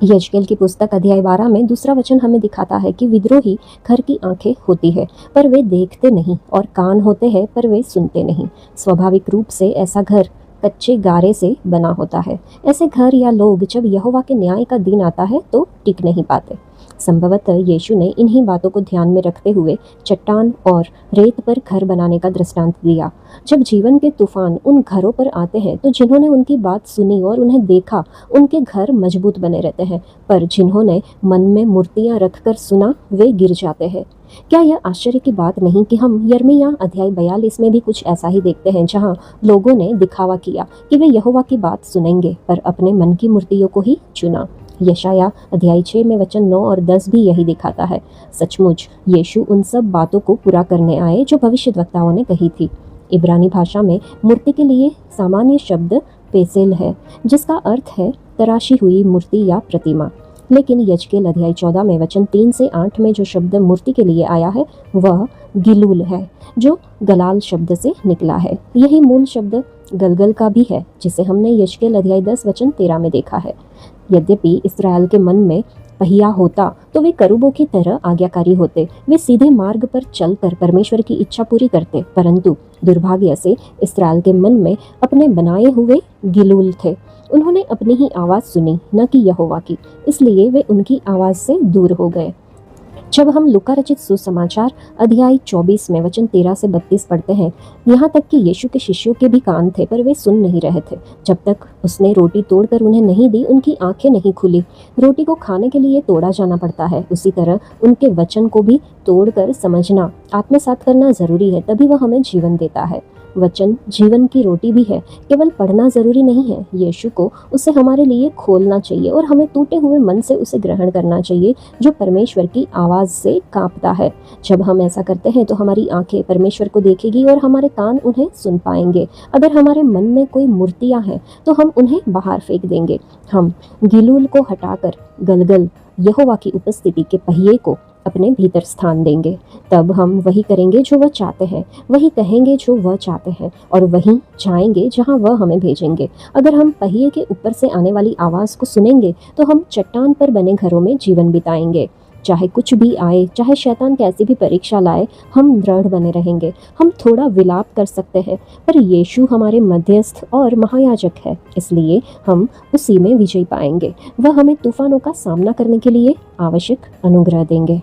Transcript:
यजकेल की पुस्तक अध्याय 12 में दूसरा वचन हमें दिखाता है कि विद्रोही घर की आंखें होती है पर वे देखते नहीं, और कान होते हैं पर वे सुनते नहीं। स्वाभाविक रूप से ऐसा घर कच्चे गारे से बना होता है। ऐसे घर या लोग जब यहोवा के न्याय का दिन आता है तो टिक नहीं पाते। संभवतः यीशु ने इन्हीं बातों को ध्यान में रखते हुए चट्टान और रेत पर घर बनाने का दृष्टांत दिया। जब जीवन के तूफान उन घरों पर आते हैं तो जिन्होंने उनकी बात सुनी और उन्हें देखा, उनके घर मजबूत बने रहते हैं, पर जिन्होंने मन में मूर्तियां रखकर सुना, वे गिर जाते हैं। क्या यह आश्चर्य की बात नहीं कि हम यिर्मयाह अध्याय 42 में भी कुछ ऐसा ही देखते हैं, जहां लोगों ने दिखावा किया कि वे यहोवा की बात सुनेंगे, पर अपने मन की मूर्तियों को ही चुना। यशायाह अध्याय 6 में वचन 9 और 10 भी यही दिखाता है। सचमुच यीशु उन सब बातों को पूरा करने आए जो भविष्यद्वक्ताओं ने कही थी। इब्रानी भाषा में मूर्ति के लिए सामान्य शब्द पेसेल है, जिसका अर्थ है तराशी हुई मूर्ति या प्रतिमा। लेकिन यजकेल अध्याय 14 में वचन 3 से 8 में जो शब्द मूर्ति के लिए आया है वह गिलूल है, जो गलाल शब्द से निकला है। यही मूल शब्द गलगल का भी है, जिसे हमने यजकेल अध्याय 10 वचन 13 में देखा है। यद्यपि इस्राएल के मन में पहिया होता तो वे करूबों की तरह आज्ञाकारी होते, वे सीधे मार्ग पर चलकर परमेश्वर की इच्छा पूरी करते, परंतु दुर्भाग्य से इस्राएल के मन में अपने बनाए हुए गिलूल थे। उन्होंने अपनी ही आवाज़ सुनी, न कि यहोवा की, इसलिए वे उनकी आवाज़ से दूर हो गए। जब हम लूका रचित सुसमाचार अध्याय 24 में वचन 13 से 32 पढ़ते हैं, यहाँ तक कि यीशु के शिष्यों के भी कान थे पर वे सुन नहीं रहे थे। जब तक उसने रोटी तोड़कर उन्हें नहीं दी, उनकी आंखें नहीं खुली। रोटी को खाने के लिए तोड़ा जाना पड़ता है, उसी तरह उनके वचन को भी तोड़कर समझना, आत्मसात करना जरूरी है, तभी वह हमें जीवन देता है। वचन जीवन की रोटी भी है। केवल पढ़ना जरूरी नहीं है, यीशु को उसे हमारे लिए खोलना चाहिए और हमें टूटे हुए मन से उसे ग्रहण करना चाहिए, जो परमेश्वर की आवाज़ से कांपता है। जब हम ऐसा करते हैं तो हमारी आंखें परमेश्वर को देखेगी और हमारे कान उन्हें सुन पाएंगे। अगर हमारे मन में कोई मूर्तियां हैं तो हम उन्हें बाहर फेंक देंगे। हम गिलूल को हटाकर गलगल, यहोवा की उपस्थिति के पहिए को अपने भीतर स्थान देंगे। तब हम वही करेंगे जो वह चाहते हैं, वही कहेंगे जो वह चाहते हैं, और वहीं जाएंगे जहां वह हमें भेजेंगे। अगर हम पहिए के ऊपर से आने वाली आवाज़ को सुनेंगे तो हम चट्टान पर बने घरों में जीवन बिताएंगे। चाहे कुछ भी आए, चाहे शैतान कैसी भी परीक्षा लाए, हम दृढ़ बने रहेंगे। हम थोड़ा विलाप कर सकते हैं, पर यीशु हमारे मध्यस्थ और महायाजक है, इसलिए हम उसी में विजय पाएंगे। वह हमें तूफानों का सामना करने के लिए आवश्यक अनुग्रह देंगे।